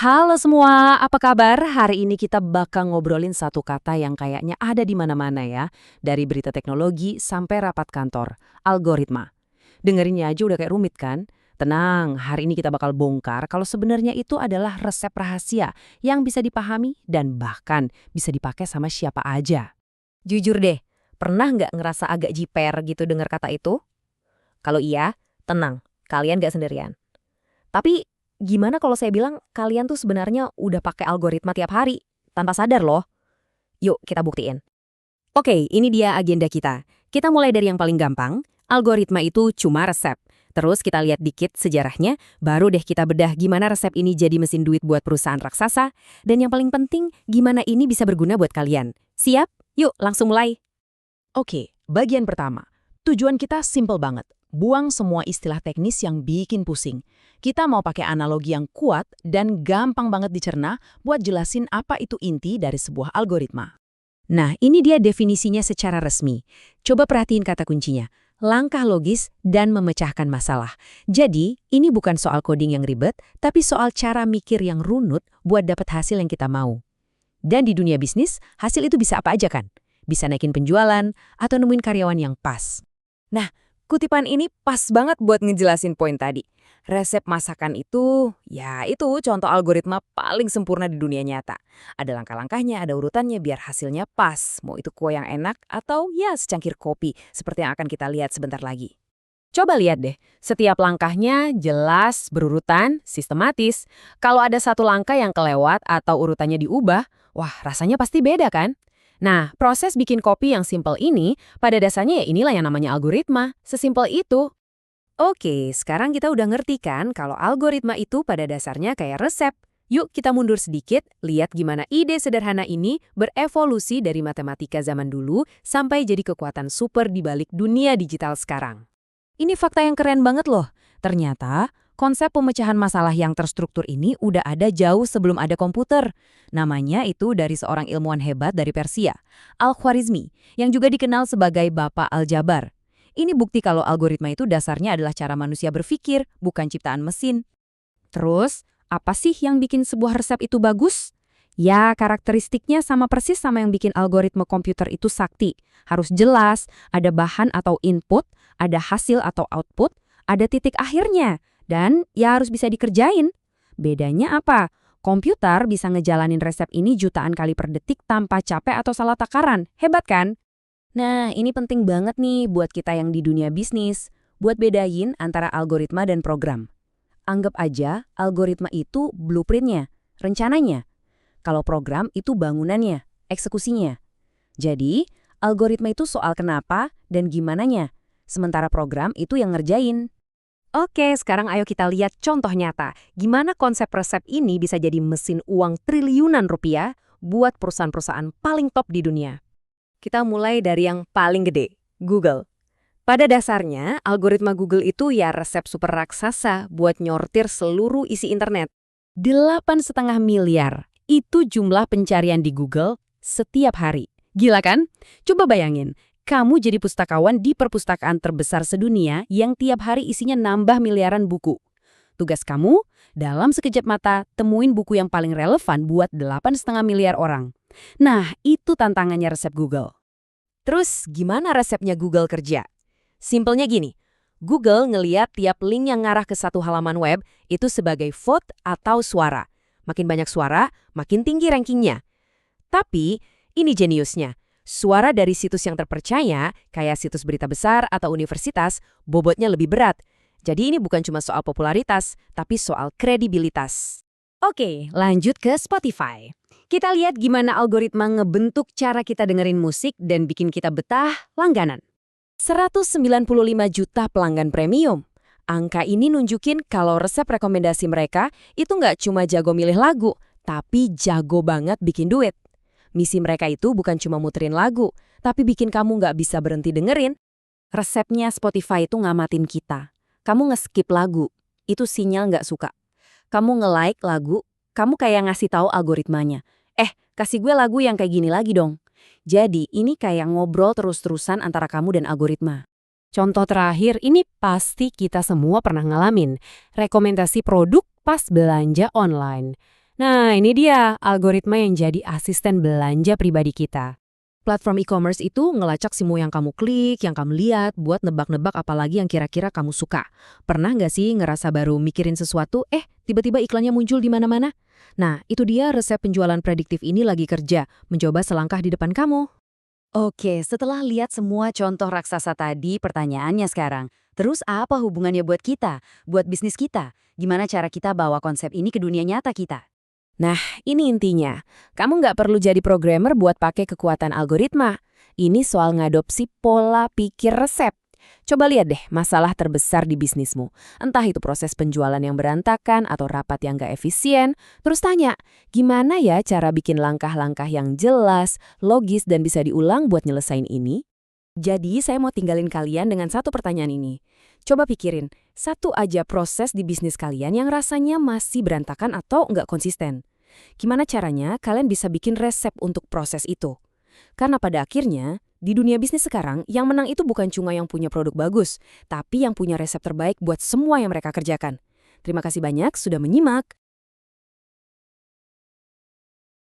Halo semua, apa kabar? Hari ini kita bakal ngobrolin satu kata yang kayaknya ada di mana-mana ya. Dari berita teknologi sampai rapat kantor, algoritma. Dengerinnya aja udah kayak rumit kan? Tenang, hari ini kita bakal bongkar kalau sebenarnya itu adalah resep rahasia yang bisa dipahami dan bahkan bisa dipakai sama siapa aja. Jujur deh, pernah nggak ngerasa agak jiper gitu dengar kata itu? Kalau iya, tenang, kalian nggak sendirian. Tapi gimana kalau saya bilang kalian tuh sebenarnya udah pakai algoritma tiap hari, tanpa sadar loh? Yuk kita buktiin. Oke, ini dia agenda kita. Kita mulai dari yang paling gampang, algoritma itu cuma resep. Terus kita lihat dikit sejarahnya, baru deh kita bedah gimana resep ini jadi mesin duit buat perusahaan raksasa, dan yang paling penting, gimana ini bisa berguna buat kalian. Siap? Yuk langsung mulai. Oke, bagian pertama. Tujuan kita simple banget. Buang semua istilah teknis yang bikin pusing. Kita mau pakai analogi yang kuat dan gampang banget dicerna buat jelasin apa itu inti dari sebuah algoritma. Nah, ini dia definisinya secara resmi. Coba perhatiin kata kuncinya. Langkah logis dan memecahkan masalah. Jadi, ini bukan soal coding yang ribet, tapi soal cara mikir yang runut buat dapat hasil yang kita mau. Dan di dunia bisnis, hasil itu bisa apa aja kan? Bisa naikin penjualan atau nemuin karyawan yang pas. Nah, kutipan ini pas banget buat ngejelasin poin tadi. Resep masakan itu, ya itu contoh algoritma paling sempurna di dunia nyata. Ada langkah-langkahnya, ada urutannya biar hasilnya pas. Mau itu kue yang enak atau ya secangkir kopi, seperti yang akan kita lihat sebentar lagi. Coba lihat deh, setiap langkahnya jelas, berurutan, sistematis. Kalau ada satu langkah yang kelewat atau urutannya diubah, wah rasanya pasti beda kan? Nah, proses bikin kopi yang simpel ini, pada dasarnya ya inilah yang namanya algoritma. Sesimpel itu. Oke, sekarang kita udah ngerti kan kalau algoritma itu pada dasarnya kayak resep. Yuk kita mundur sedikit, lihat gimana ide sederhana ini berevolusi dari matematika zaman dulu sampai jadi kekuatan super di balik dunia digital sekarang. Ini fakta yang keren banget loh. Ternyata, konsep pemecahan masalah yang terstruktur ini udah ada jauh sebelum ada komputer. Namanya itu dari seorang ilmuwan hebat dari Persia, Al-Khwarizmi, yang juga dikenal sebagai Bapak Aljabar. Ini bukti kalau algoritma itu dasarnya adalah cara manusia berpikir, bukan ciptaan mesin. Terus, apa sih yang bikin sebuah resep itu bagus? Ya, karakteristiknya sama persis sama yang bikin algoritma komputer itu sakti. Harus jelas, ada bahan atau input, ada hasil atau output, ada titik akhirnya, dan ya harus bisa dikerjain. Bedanya apa? Komputer bisa ngejalanin resep ini jutaan kali per detik tanpa capek atau salah takaran. Hebat kan? Nah, ini penting banget nih buat kita yang di dunia bisnis, buat bedain antara algoritma dan program. Anggap aja algoritma itu blueprintnya, rencananya. Kalau program itu bangunannya, eksekusinya. Jadi, algoritma itu soal kenapa dan gimananya, sementara program itu yang ngerjain. Oke, sekarang ayo kita lihat contoh nyata. Gimana konsep resep ini bisa jadi mesin uang triliunan rupiah buat perusahaan-perusahaan paling top di dunia. Kita mulai dari yang paling gede, Google. Pada dasarnya, algoritma Google itu ya resep super raksasa buat nyortir seluruh isi internet. 8,5 miliar. Itu jumlah pencarian di Google setiap hari. Gila kan? Coba bayangin, kamu jadi pustakawan di perpustakaan terbesar sedunia yang tiap hari isinya nambah miliaran buku. Tugas kamu, dalam sekejap mata, temuin buku yang paling relevan buat 8,5 miliar orang. Nah, itu tantangannya resep Google. Terus, gimana resepnya Google kerja? Simpelnya gini, Google ngeliat tiap link yang ngarah ke satu halaman web itu sebagai vote atau suara. Makin banyak suara, makin tinggi rankingnya. Tapi, ini jeniusnya. Suara dari situs yang terpercaya, kayak situs berita besar atau universitas, bobotnya lebih berat. Jadi ini bukan cuma soal popularitas, tapi soal kredibilitas. Oke, lanjut ke Spotify. Kita lihat gimana algoritma ngebentuk cara kita dengerin musik dan bikin kita betah langganan. 195 juta pelanggan premium. Angka ini nunjukin kalau resep rekomendasi mereka itu nggak cuma jago milih lagu, tapi jago banget bikin duit. Misi mereka itu bukan cuma muterin lagu, tapi bikin kamu nggak bisa berhenti dengerin. Resepnya Spotify itu ngamatin kita. Kamu nge-skip lagu, itu sinyal nggak suka. Kamu nge-like lagu, kamu kayak ngasih tahu algoritmanya. Kasih gue lagu yang kayak gini lagi dong. Jadi ini kayak ngobrol terus-terusan antara kamu dan algoritma. Contoh terakhir ini pasti kita semua pernah ngalamin. Rekomendasi produk pas belanja online. Nah, ini dia algoritma yang jadi asisten belanja pribadi kita. Platform e-commerce itu ngelacak semua yang kamu klik, yang kamu lihat, buat nebak-nebak apalagi yang kira-kira kamu suka. Pernah nggak sih ngerasa baru mikirin sesuatu, tiba-tiba iklannya muncul di mana-mana? Nah, itu dia resep penjualan prediktif ini lagi kerja, mencoba selangkah di depan kamu. Oke, setelah lihat semua contoh raksasa tadi, pertanyaannya sekarang, terus apa hubungannya buat kita, buat bisnis kita? Gimana cara kita bawa konsep ini ke dunia nyata kita? Nah, ini intinya. Kamu nggak perlu jadi programmer buat pakai kekuatan algoritma. Ini soal ngadopsi pola pikir resep. Coba lihat deh masalah terbesar di bisnismu. Entah itu proses penjualan yang berantakan atau rapat yang nggak efisien. Terus tanya, gimana ya cara bikin langkah-langkah yang jelas, logis, dan bisa diulang buat nyelesain ini? Jadi, saya mau tinggalin kalian dengan satu pertanyaan ini. Coba pikirin, satu aja proses di bisnis kalian yang rasanya masih berantakan atau nggak konsisten. Gimana caranya kalian bisa bikin resep untuk proses itu? Karena pada akhirnya, di dunia bisnis sekarang, yang menang itu bukan cuma yang punya produk bagus, tapi yang punya resep terbaik buat semua yang mereka kerjakan. Terima kasih banyak sudah menyimak.